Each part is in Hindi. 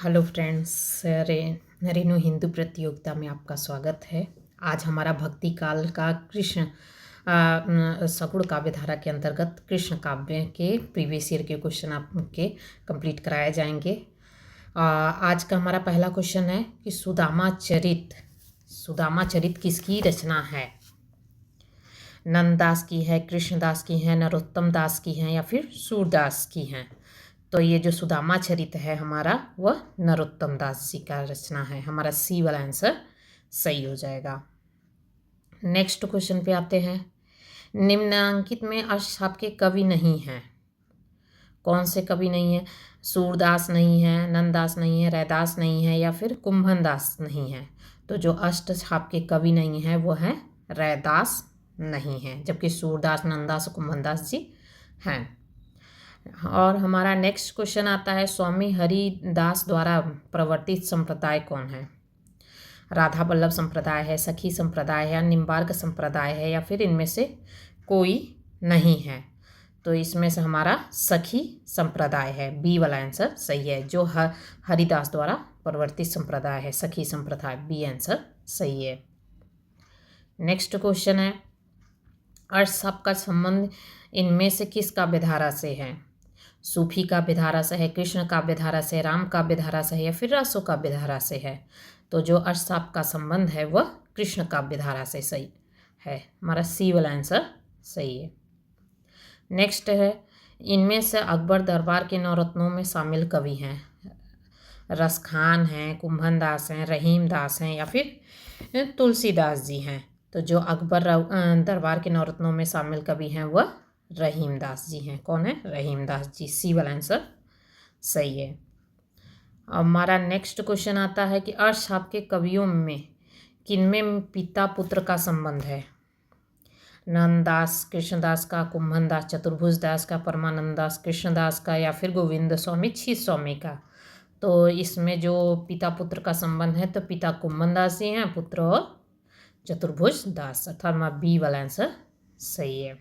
हेलो फ्रेंड्स, रेणु हिंदू प्रतियोगिता में आपका स्वागत है। आज हमारा भक्ति काल का कृष्ण सगुण काव्य धारा के अंतर्गत कृष्ण काव्य के प्रीवियस ईयर के क्वेश्चन आपके कंप्लीट कराए जाएंगे। आज का हमारा पहला क्वेश्चन है कि सुदामा चरित किसकी रचना है? नंददास की है, कृष्णदास की है, नरोत्तम दास की है या फिर सूरदास की है? तो ये जो सुदामा चरित है हमारा, वह नरोत्तम दास जी का रचना है। हमारा सी वाला आंसर सही हो जाएगा। नेक्स्ट क्वेश्चन पे आते हैं। निम्नांकित में अष्टछाप के कवि नहीं हैं। कौन से कवि नहीं है? सूरदास नहीं है, नंददास नहीं है, रैदास नहीं है या फिर कुंभनदास नहीं है। तो जो अष्टछाप के कवि नहीं है वो है रैदास नहीं है, जबकि सूरदास, नंददास और कुंभनदास जी हैं। और हमारा नेक्स्ट क्वेश्चन आता है, स्वामी हरिदास द्वारा प्रवर्तित संप्रदाय कौन है? राधा वल्लभ संप्रदाय है, सखी संप्रदाय है, निम्बार्क संप्रदाय है या फिर इनमें से कोई नहीं है? तो इसमें से हमारा सखी संप्रदाय है। बी वाला आंसर सही है। जो हरिदास द्वारा प्रवर्तित संप्रदाय है सखी संप्रदाय, बी आंसर सही है। नेक्स्ट क्वेश्चन है, अष्टछाप का संबंध इनमें से किस काव्य धारा से है? सूफी काव्य धारा से है, कृष्ण काव्य धारा से, राम काव्य धारा से है या फिर रासो काव्य धारा से है? तो जो अष्टछाप का संबंध है वह कृष्ण काव्य धारा से सही है। हमारा सी वाला आंसर सही है। नेक्स्ट है, इनमें से अकबर दरबार के नवरत्नों में शामिल कवि हैं। रसखान हैं, कुंभनदास हैं, रहीमदास हैं या फिर तुलसीदास जी हैं? तो जो अकबर दरबार के नवरत्नों में शामिल कवि हैं वह रहीमदास जी हैं। कौन है? रहीमदास जी। सी वाला आंसर सही है। हमारा नेक्स्ट क्वेश्चन आता है कि अष्टछाप के कवियों में किनमें पिता पुत्र का संबंध है? नंददास कृष्णदास का, कुंभनदास चतुर्भुज दास का, परमानंद दास कृष्णदास का या फिर गोविंद स्वामी छीत स्वामी का? तो इसमें जो पिता पुत्र का संबंध है तो पिता कुंभनदास जी हैं, पुत्र और चतुर्भुज दास, अर्थात हमारा बी वाला आंसर सही है।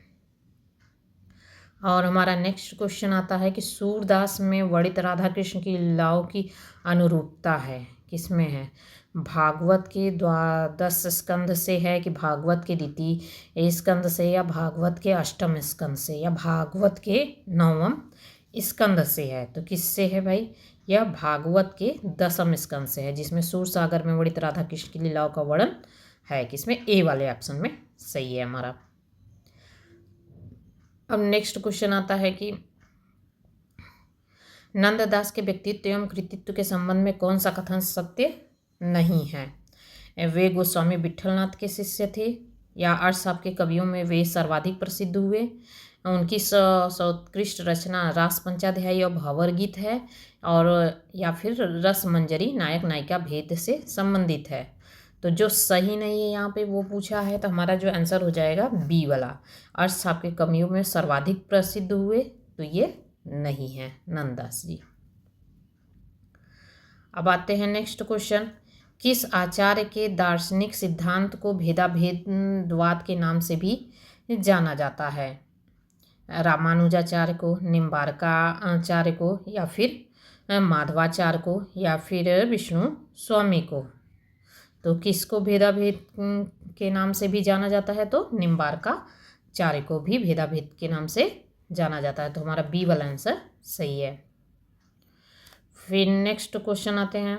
और हमारा नेक्स्ट क्वेश्चन आता है कि सूरदास में वर्णित राधा कृष्ण की लीलाओं की अनुरूपता है किसमें है? भागवत के द्वादश स्कंद से है कि भागवत के द्वितीय स्कंद से या भागवत के अष्टम स्कंद से या भागवत के नवम स्कंद से है? तो किससे है भाई? यह भागवत के दसम स्कंद से है, जिसमें सूर सागर में वर्णित राधा कृष्ण की लीलाओं का वर्णन है। किसमें? ए वाले ऑप्शन में सही है हमारा। अब नेक्स्ट क्वेश्चन आता है कि नंददास के व्यक्तित्व एवं कृतित्व के संबंध में कौन सा कथन सत्य नहीं है? वे गोस्वामी विट्ठलनाथ के शिष्य थे या अष्टछाप के कवियों में वे सर्वाधिक प्रसिद्ध हुए? उनकी सर्वोत्कृष्ट रचना रास पंचाध्यायी और भंवर गीत है और या फिर रस मंजरी नायक नायिका भेद से संबंधित है? तो जो सही नहीं है यहाँ पे वो पूछा है, तो हमारा जो आंसर हो जाएगा बी वाला, अष्टछाप के कवियों में सर्वाधिक प्रसिद्ध हुए, तो ये नहीं है नंददास जी। अब आते हैं नेक्स्ट क्वेश्चन, किस आचार्य के दार्शनिक सिद्धांत को भेदाभेदवाद के नाम से भी जाना जाता है? रामानुजाचार्य को, निम्बार्काचार्य को या फिर माधवाचार्य को या फिर विष्णु स्वामी को? तो किसको भेदाभेद के नाम से भी जाना जाता है? तो निम्बार्काचार्य को भी भेदाभेद के नाम से जाना जाता है। तो हमारा बी वाला आंसर सही है। फिर नेक्स्ट क्वेश्चन आते हैं,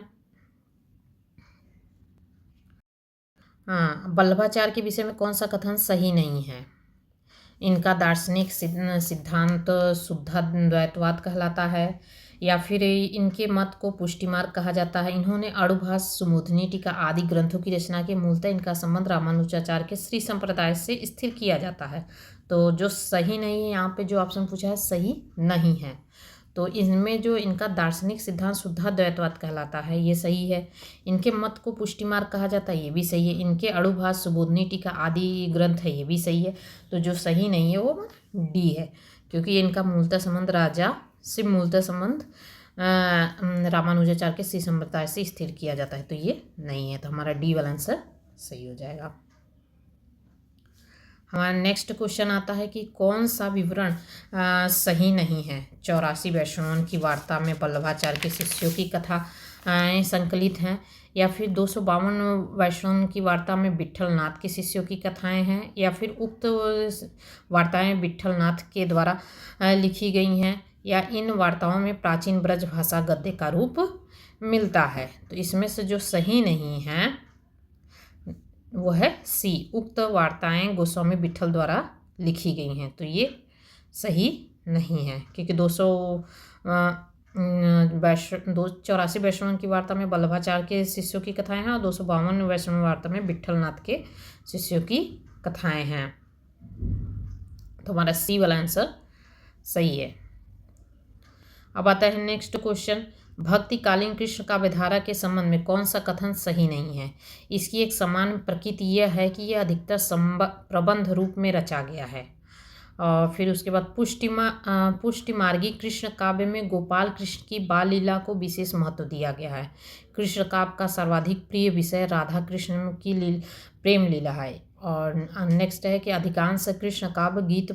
वल्लभाचार्य के विषय में कौन सा कथन सही नहीं है? इनका दार्शनिक सिद्धांत शुद्धाद्वैतवाद कहलाता है या फिर इनके मत को पुष्टि मार्ग कहा जाता है? इन्होंने आड़ुभाष, सुमोधनी, टीका आदि ग्रंथों की रचना के मूलतः इनका संबंध रामानुजाचार्य के श्री संप्रदाय से स्थिर किया जाता है। तो जो सही नहीं है यहाँ पे जो ऑप्शन पूछा है सही नहीं है। तो इनमें जो इनका दार्शनिक सिद्धांत शुद्धाद्वैतवाद कहलाता है ये सही है। इनके मत को पुष्टि मार्ग कहा जाता है ये भी सही है। इनके आड़ुभाष, सुबोधनी, टीका आदि ग्रंथ है ये भी सही है। तो जो सही नहीं है वो डी है, क्योंकि इनका मूलतः संबंध रामानुजाचार्य के श्री संप्रदाय से स्थिर किया जाता है, तो ये नहीं है। तो हमारा डी वाला आंसर सही हो जाएगा। हमारा नेक्स्ट क्वेश्चन आता है कि कौन सा विवरण सही नहीं है? 84 वैष्णवों की वार्ता में वल्लभाचार्य के शिष्यों की कथा संकलित हैं, या फिर 252 वैष्णव की वार्ता में विट्ठलनाथ के शिष्यों की कथाएं हैं, या फिर उक्त वार्ताएं विट्ठलनाथ के द्वारा लिखी गई हैं, या इन वार्ताओं में प्राचीन ब्रज भाषा गद्य का रूप मिलता है। तो इसमें से जो सही नहीं है वो है सी, उक्त वार्ताएं गोस्वामी विट्ठल द्वारा लिखी गई हैं। तो ये सही नहीं है, क्योंकि 284 वैष्णव की वार्ता में वल्लभाचार्य के शिष्यों की कथाएं हैं, और 252 वैष्णव वार्ता में विट्ठलनाथ के शिष्यों की कथाएं हैं। तो हमारा सी वाला आंसर सही है। अब आता है नेक्स्ट क्वेश्चन, भक्तिकालीन कृष्ण काव्यधारा के संबंध में कौन सा कथन सही नहीं है? इसकी एक समान प्रकृति यह है कि यह अधिकतर प्रबंध रूप में रचा गया है। और फिर उसके बाद पुष्टिमार्गी कृष्ण काव्य में गोपाल कृष्ण की बाल लीला को विशेष महत्व दिया गया है। कृष्ण काव्य का सर्वाधिक प्रिय विषय राधा कृष्ण की प्रेम लीला है। और नेक्स्ट है कि अधिकांश कृष्ण काव्य गीत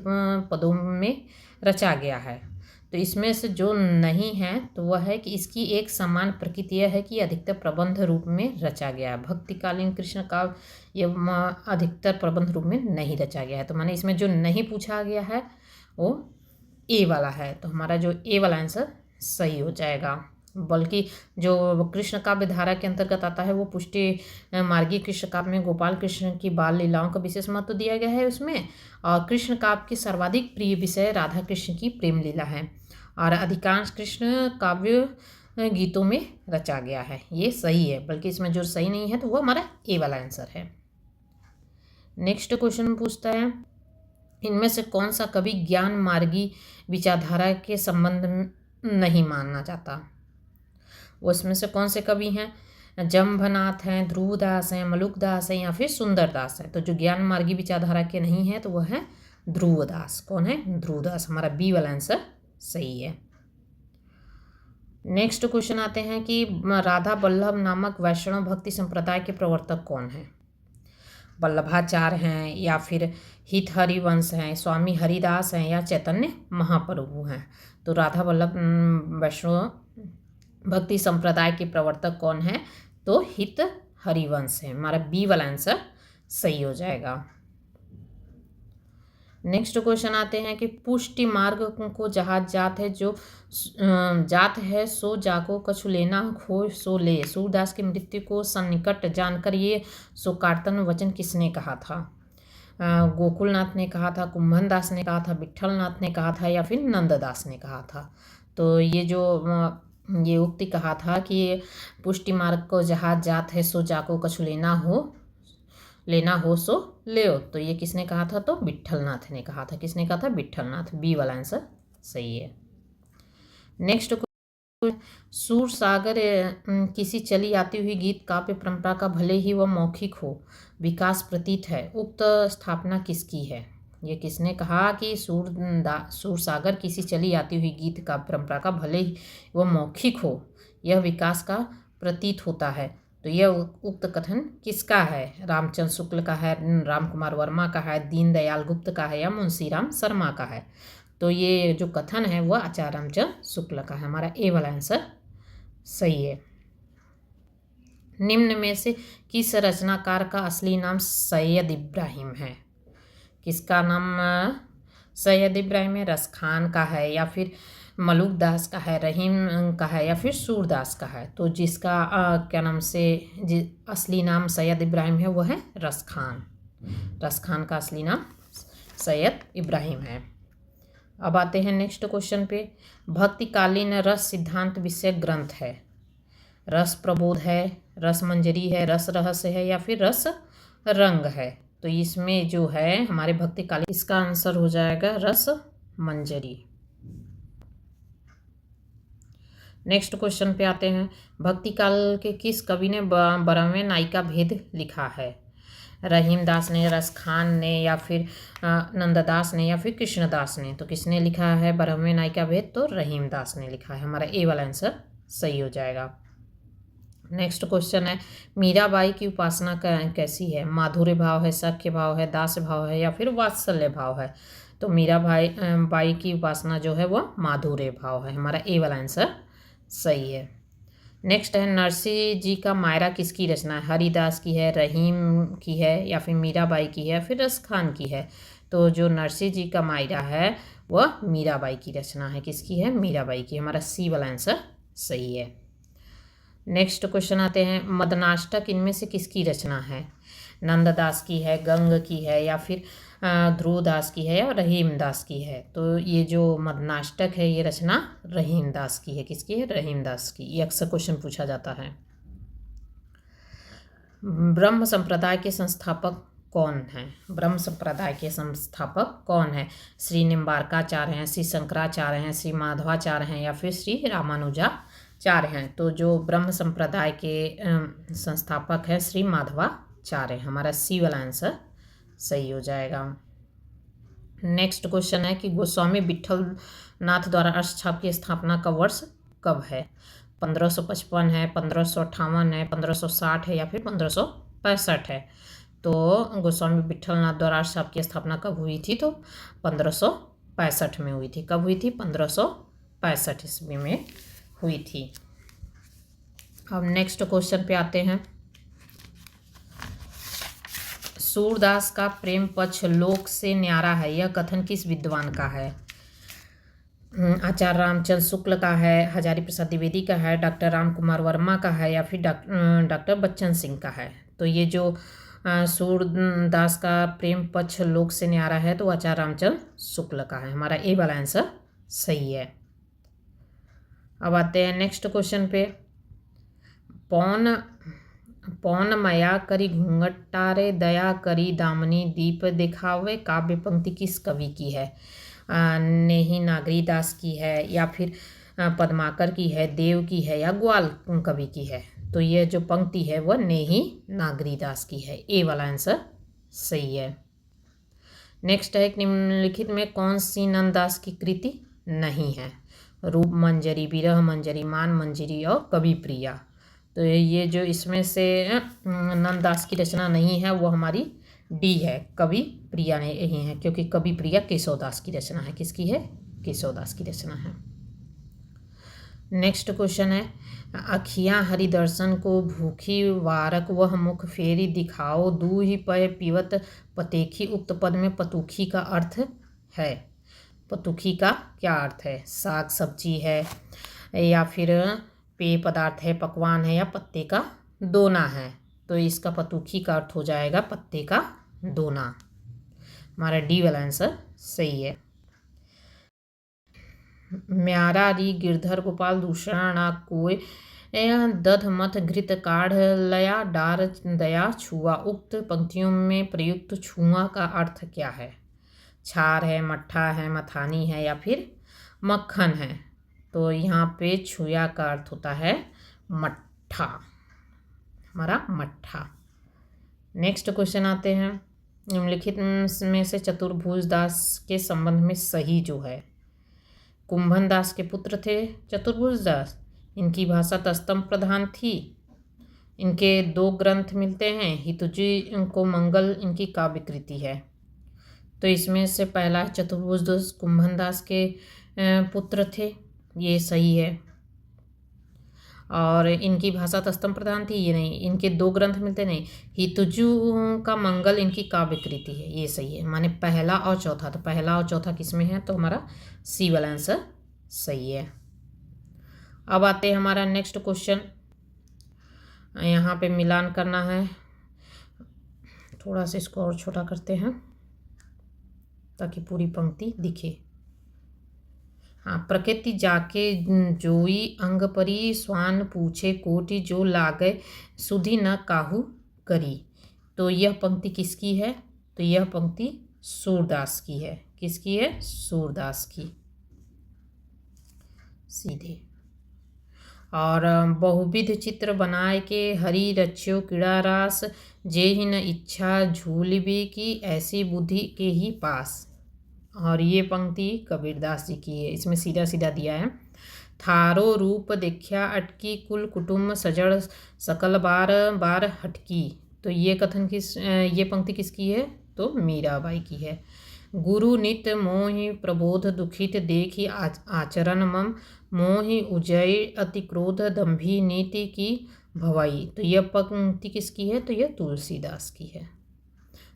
पदों में रचा गया है। तो इसमें से जो नहीं है तो वह है कि इसकी एक समान प्रकृति यह है कि अधिकतर प्रबंध रूप में रचा गया है। भक्तिकालीन कृष्ण काव्य ये अधिकतर प्रबंध रूप में नहीं रचा गया है। तो माने इसमें जो नहीं पूछा गया है वो ए वाला है। तो हमारा जो ए वाला आंसर सही हो जाएगा। बल्कि जो कृष्ण काव्य धारा के अंतर्गत आता है वो पुष्टि मार्गी कृष्ण काव्य में गोपाल कृष्ण की बाल लीलाओं का विशेष महत्व दिया गया है उसमें। और कृष्ण काव्य की सर्वाधिक प्रिय विषय राधा कृष्ण की प्रेम लीला है, और अधिकांश कृष्ण काव्य गीतों में रचा गया है। ये सही है, बल्कि इसमें जो सही नहीं है तो वो हमारा ए वाला आंसर है। नेक्स्ट क्वेश्चन पूछता है, इनमें से कौन सा कवि ज्ञान मार्गी विचारधारा के संबंध में नहीं मानना चाहता? उसमें से कौन से कवि हैं? जम्भनाथ हैं, ध्रुवदास हैं, मलुकदास हैं, या फिर सुंदरदास हैं। तो जो ज्ञान मार्गी विचारधारा के नहीं है तो वह है ध्रुवदास। कौन है? ध्रुवदास। हमारा बी वाला आंसर सही है। नेक्स्ट क्वेश्चन आते हैं कि राधा वल्लभ नामक वैष्णव भक्ति संप्रदाय के प्रवर्तक कौन हैं? वल्लभाचार्य हैं, या फिर हित हरिवंश हैं, स्वामी हरिदास हैं, या चैतन्य महाप्रभु हैं। तो राधा वल्लभ वैष्णव भक्ति संप्रदाय के प्रवर्तक कौन है? तो हित हरिवंश है। हमारा बी वाला आंसर सही हो जाएगा। नेक्स्ट क्वेश्चन आते हैं कि पुष्टि मार्ग को जहाज जात है जो जात है सो जाको कछु लेना हो सो ले। सूरदास की मृत्यु को सन्निकट जानकर ये शोकार्तन वचन किसने कहा था? गोकुलनाथ ने कहा था, कुंभन दास ने कहा था, विट्ठलनाथ ने कहा था, या फिर नंददास ने कहा था? तो ये उक्ति कहा था कि पुष्टि मार्ग को जहाज जात है सो जाको कछु लेना हो सो ले। तो ये किसने कहा था? तो विट्ठलनाथ ने कहा था। किसने कहा था? विट्ठलनाथ। बी वाला आंसर सही है। नेक्स्ट, सूर सागर किसी चली आती हुई गीत काव्य परंपरा का भले ही वह मौखिक हो विकास प्रतीत है, उक्त स्थापना किसकी है? ये किसने कहा कि सूर सागर किसी चली आती हुई गीत काव्य परंपरा का भले ही वह मौखिक हो यह विकास का प्रतीत होता है? तो यह उक्त कथन किसका है? रामचंद्र शुक्ल का है, राम कुमार वर्मा का है, दीनदयाल गुप्त का है, या मुंशीराम शर्मा का है? तो ये जो कथन है वह आचार्य रामचंद्र शुक्ल का है। हमारा ए वाला आंसर सही है। निम्न में से किस रचनाकार का असली नाम सैयद इब्राहिम है? किसका नाम सैयद इब्राहिम है? रसखान का है, या फिर मलुकदास का है, रहीम का है, या फिर सूरदास का है? तो जिसका क्या नाम से असली नाम सैयद इब्राहिम है वह है रसखान। रसखान का असली नाम सैयद इब्राहिम है। अब आते हैं नेक्स्ट क्वेश्चन पे। भक्तिकालीन रस सिद्धांत विषय ग्रंथ है। रस प्रबोध है, रस मंजरी है, रस रहस्य है, या फिर रस रंग है? तो इसमें जो है हमारे भक्तिकालीन, इसका आंसर हो जाएगा रस मंजरी। नेक्स्ट क्वेश्चन पे आते हैं। भक्तिकाल के किस कवि ने 12वें नायिका भेद लिखा है? रहीमदास ने, रसखान ने, या फिर नंददास ने, या फिर कृष्णदास ने? तो किसने लिखा है 12वें नायिका भेद? तो रहीमदास ने लिखा है। हमारा ए वाला आंसर सही हो जाएगा। नेक्स्ट क्वेश्चन है, मीराबाई की उपासना कैसी है? माधुर्य भाव है, सख्य भाव है, दास भाव है, या फिर वात्सल्य भाव है? तो बाई की उपासना जो है वह माधुर्य भाव है। हमारा ए वाला आंसर सही है। नेक्स्ट है नरसिंह जी का मायरा किसकी रचना है? हरिदास की है, रहीम की है, या फिर मीराबाई की है, या फिर रस खान की है? तो जो नरसिंह जी का मायरा है वह मीराबाई की रचना है। किसकी है? मीराबाई की। हमारा सी वाला आंसर सही है। नेक्स्ट क्वेश्चन आते हैं, मदनाष्टक इनमें से किसकी रचना है? नंददास की है, गंग की है, या फिर ध्रुवदास की है, या रहीमदास की है? तो ये जो मदनाष्टक है ये रचना रहीमदास की है। किसकी है? रहीमदास की। ये अक्सर क्वेश्चन पूछा जाता है। ब्रह्म संप्रदाय के संस्थापक कौन हैं? ब्रह्म संप्रदाय के संस्थापक कौन है? श्री निम्बारकाचार्य हैं, श्री शंकराचार्य हैं, श्री माधवाचार्य हैं, या फिर श्री रामानुजाचार्य हैं? तो जो ब्रह्म संप्रदाय के संस्थापक हैं श्री माधवाचार्य। हमारा सी वाला आंसर सही हो जाएगा। नेक्स्ट क्वेश्चन है कि गोस्वामी विट्ठल नाथ द्वारा अष्टछाप की स्थापना का वर्ष कब है? 1555 है, 1558 है, 1560 है, या फिर 1565 है? तो गोस्वामी विट्ठल नाथ द्वारा अष्टछाप की स्थापना कब हुई थी? तो 1565 में हुई थी। कब हुई थी? 1565 ईस्वी में हुई थी। अब नेक्स्ट क्वेश्चन पे आते हैं, सूरदास का प्रेम पक्ष लोक से न्यारा है, यह कथन किस विद्वान का है? आचार्य रामचंद्र शुक्ल का है, हजारी प्रसाद द्विवेदी का है, डॉक्टर राम कुमार वर्मा का है, या फिर डॉक्टर बच्चन सिंह का है? तो ये जो सूरदास का प्रेम पक्ष लोक से न्यारा है तो आचार्य रामचंद्र शुक्ल का है। हमारा ए वाला आंसर सही है। अब आते हैं नेक्स्ट क्वेश्चन पे, पौन मया करी घूंघटारे दया करी दामनी दीप दिखावे काव्य पंक्ति किस कवि की है? नेही नागरीदास की है, या फिर पद्माकर की है, देव की है, या ग्वाल कवि की है? तो ये जो पंक्ति है वह नेही नागरीदास की है। ए वाला आंसर सही है। नेक्स्ट है, निम्नलिखित में कौन सी नंददास की कृति नहीं है? रूप मंजरी, विरह मंजरी, मान मंजरी और कवि प्रिया। तो ये जो इसमें से नंददास की रचना नहीं है वो हमारी डी है, कवि प्रिया नहीं है, क्योंकि कवि प्रिया केशवदास की रचना है। किसकी है? केशवदास की रचना है। नेक्स्ट क्वेश्चन है, अखियाँ हरिदर्शन को भूखी वारक वह मुख फेरी दिखाओ दूहि पय पीवत पतेखी। उक्त पद में पतुखी का अर्थ है? पतुखी का क्या अर्थ है? साग सब्जी है, या फिर पेय पदार्थ है, पकवान है, या पत्ते का दोना है? तो इसका पतुखी का अर्थ हो जाएगा पत्ते का दोना। हमारा डी वाला आंसर सही है। म्यारा री गिरधर गोपाल दूषणा ना कोय दध मथ घृत काढ़ लया डार दया छुआ। उक्त पंक्तियों में प्रयुक्त छुआ का अर्थ क्या है? छार है, मट्ठा है, मथानी है, या फिर मक्खन है? तो यहाँ पे छुया का अर्थ होता है मट्ठा। हमारा मट्ठा। नेक्स्ट क्वेश्चन आते हैं, निम्नलिखित में से चतुर्भुज दास के संबंध में सही जो है? कुंभन दास के पुत्र थे चतुर्भुज दास, इनकी भाषा तस्तम प्रधान थी, इनके 2 ग्रंथ मिलते हैं, हितुजी को मंगल इनकी काव्य कृति है। तो इसमें से पहला चतुर्भुज दास कुंभन दास के पुत्र थे, ये सही है। और इनकी भाषा तस्तम प्रधान थी, ये नहीं। इनके 2 ग्रंथ मिलते, नहीं। हितुजु का मंगल इनकी काव्य कृति है, ये सही है। माने पहला और चौथा, तो पहला और चौथा किसमें है? तो हमारा सी वाला आंसर सही है। अब आते हैं हमारा नेक्स्ट क्वेश्चन, यहाँ पे मिलान करना है, थोड़ा सा इसको और छोटा करते हैं ताकि पूरी पंक्ति दिखे। हाँ, प्रकृति जाके जोई अंग परी स्वान पूछे कोटि जो लागे सुधि न काहू करी। तो यह पंक्ति किसकी है? तो यह पंक्ति सूरदास की है। किसकी है? सूरदास की, सीधे। और बहुविध चित्र बनाए के हरि रच्यो कीड़ा रास जेहि न इच्छा झूलबी की ऐसी बुद्धि के ही पास। और ये पंक्ति कबीरदास जी की है। इसमें सीधा सीधा दिया है, थारो रूप देखा अटकी कुल कुटुम्ब सजड़ सकल बार बार हटकी। तो ये पंक्ति किसकी है? तो मीराबाई की है। गुरु नित मोहि प्रबोध दुखित देखी आचरण मम मोहि उजय अति क्रोध दंभी नीति की भवाई। तो यह पंक्ति किसकी है? तो यह तुलसीदास की है।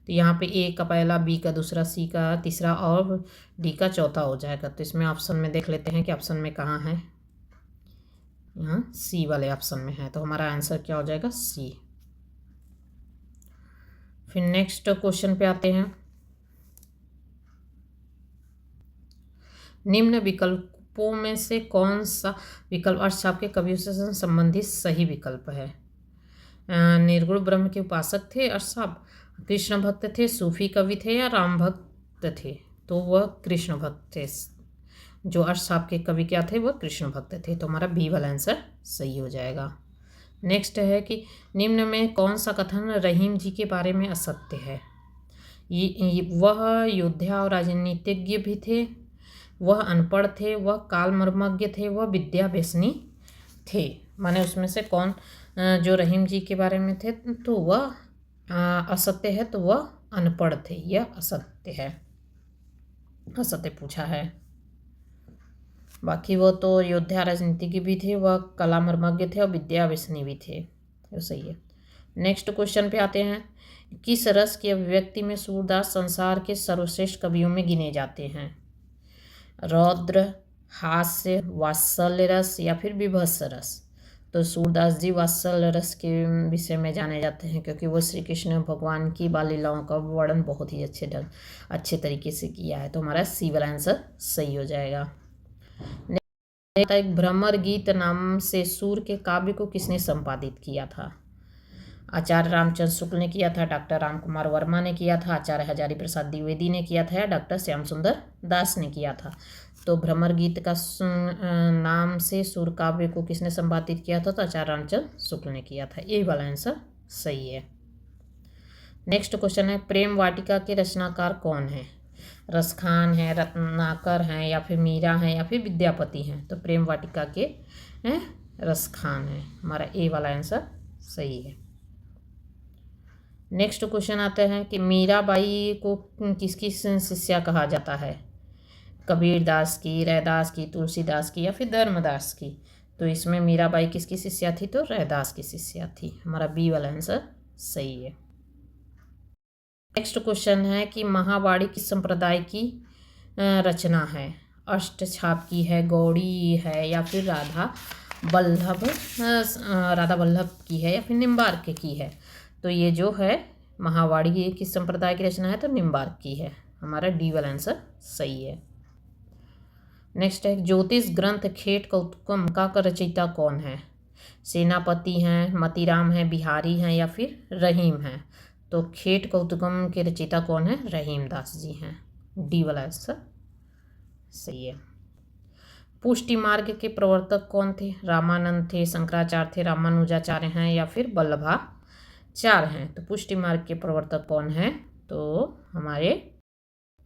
तो यहाँ पे ए का पहला, बी का दूसरा, सी का तीसरा और डी का चौथा हो जाएगा। तो इसमें ऑप्शन में देख लेते हैं कि ऑप्शन में कहाँ है। यहाँ सी वाले ऑप्शन में है। तो हमारा आंसर क्या हो जाएगा? सी। फिर नेक्स्ट क्वेश्चन पे आते हैं। निम्न विकल्पों में से कौन सा विकल्प अर्थशास्त्र के कवियों से संबंधित सही विकल्प है? निर्गुण ब्रह्म के उपासक थे अर्थशास्त्र, कृष्ण भक्त थे, सूफी कवि थे या राम भक्त थे? तो वह कृष्ण भक्त थे। जो अर्थशास्त्र के कवि क्या थे? वह कृष्ण भक्त थे। तो हमारा बी वाला आंसर सही हो जाएगा। नेक्स्ट है कि निम्न में कौन सा कथन रहीम जी के बारे में असत्य है? वह योद्धा और राजनीतिज्ञ भी थे, वह अनपढ़ थे, वह काल मर्मज्ञ थे, वह विद्या व्यसनी थे। माने उसमें से कौन जो रहीम जी के बारे में थे तो वह असत्य है, तो वह अनपढ़ थे। यह असत्य है, असत्य पूछा है। बाकी वो तो योद्धा राजनीतिज्ञ भी थे, वह कला मर्मज्ञ थे और विद्या व्यसनी भी थे। तो सही है। नेक्स्ट क्वेश्चन पे आते हैं। किस रस की अभिव्यक्ति में सूरदास संसार के सर्वश्रेष्ठ कवियों में गिने जाते हैं? रौद्र, हास्य, वात्सल्य रस या फिर विभत्स रस? तो सूरदास जी वात्सल्य रस के विषय में जाने जाते हैं, क्योंकि वो श्री कृष्ण भगवान की बाल लीलाओं का वर्णन बहुत ही अच्छे तरीके से किया है। तो हमारा सी वाला आंसर सही हो जाएगा। एक भ्रमर गीत नाम से सूर के काव्य को किसने संपादित किया था? आचार्य रामचंद्र शुक्ल ने किया था, डॉक्टर राम कुमार वर्मा ने किया था, आचार्य हजारी प्रसाद द्विवेदी ने किया था या डॉक्टर श्याम सुंदर दास ने किया था? तो भ्रमर गीत का नाम से सूर काव्य को किसने संपादित किया था? तो आचार्य रामचंद्र शुक्ल ने किया था। ये वाला आंसर सही है। नेक्स्ट क्वेश्चन है, प्रेम वाटिका के रचनाकार कौन है? रसखान है, रत्नाकर हैं या फिर मीरा हैं या फिर विद्यापति हैं? तो प्रेम वाटिका के रसखान है। हमारा ए वाला आंसर सही है। नेक्स्ट क्वेश्चन आता है कि मीराबाई को किसकी शिष्या कहा जाता है? कबीर दास की, रैदास की, तुलसीदास की या फिर धर्मदास की? तो इसमें मीराबाई किसकी शिष्या थी? तो रैदास की शिष्या थी। हमारा बी वाला आंसर सही है। नेक्स्ट क्वेश्चन है कि महावाणी किस संप्रदाय की रचना है? अष्टछाप की है, गौड़ी है या फिर राधा वल्लभ की है या फिर निम्बार्क की है? तो ये जो है महावाणी किस संप्रदाय की रचना है? तो निम्बार्क की है। हमारा डी वाला आंसर सही है। नेक्स्ट है, ज्योतिष ग्रंथ खेट कौतुकम का रचयिता कौन है? सेनापति हैं, मतीराम हैं, बिहारी हैं या फिर रहीम हैं? तो खेट कौतुकम के रचयिता कौन है? रहीम दास जी हैं। डी वाला आंसर सही है। पुष्टि मार्ग के प्रवर्तक कौन थे? रामानंद थे, शंकराचार्य थे, रामानुजाचार्य हैं या फिर वल्लभाचार्य हैं? तो पुष्टि मार्ग के प्रवर्तक कौन है? तो हमारे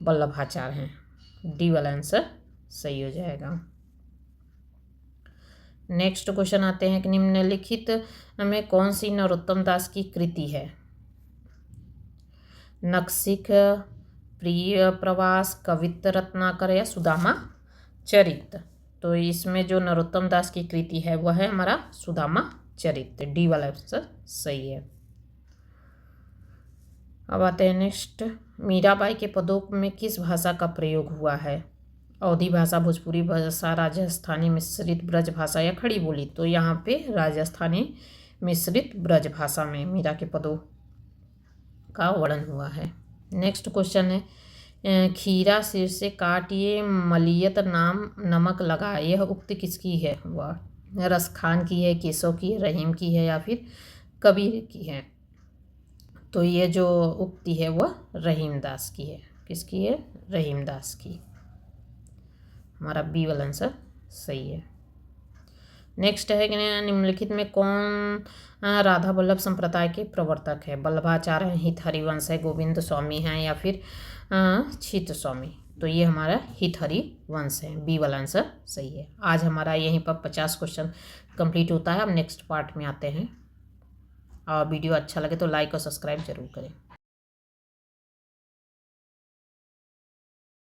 वल्लभाचार्य हैं। डी वाला आंसर सही हो जाएगा। नेक्स्ट क्वेश्चन आते हैं कि निम्नलिखित में कौन सी नरोत्तम दास की कृति है? नखशिख, प्रिय प्रवास, कवित्त रत्नाकर या सुदामा चरित? तो इसमें जो नरोत्तम दास की कृति है वह है हमारा सुदामा चरित। डी वाला आंसर सही है। अब आते हैं नेक्स्ट, मीराबाई के पदों में किस भाषा का प्रयोग हुआ है? अवधी भाषा, भोजपुरी भाषा, राजस्थानी मिश्रित ब्रज भाषा या खड़ी बोली? तो यहाँ पे राजस्थानी मिश्रित ब्रज भाषा में मीरा के पदों का वर्णन हुआ है। नेक्स्ट क्वेश्चन है, खीरा सिर से काटिए मलियत नाम नमक लगाए, यह उक्ति किसकी है? वह रसखान की है, केशव की है, रहीम की है या फिर कबीर की है? तो ये जो उक्ति है वह रहीम दास की है। किसकी है? रहीम दास की। हमारा बी वाला आंसर सही है। नेक्स्ट है कि निम्नलिखित में कौन राधा वल्लभ संप्रदाय के प्रवर्तक है? वल्लभाचार्य हैं, हित हरिवंश है, गोविंद स्वामी हैं या फिर छित स्वामी? तो ये हमारा हित हरिवंश है। बी वाला आंसर सही है। आज हमारा यहीं पर 50 क्वेश्चन कंप्लीट होता है। अब नेक्स्ट पार्ट में आते हैं। और वीडियो अच्छा लगे तो लाइक और सब्सक्राइब जरूर करें।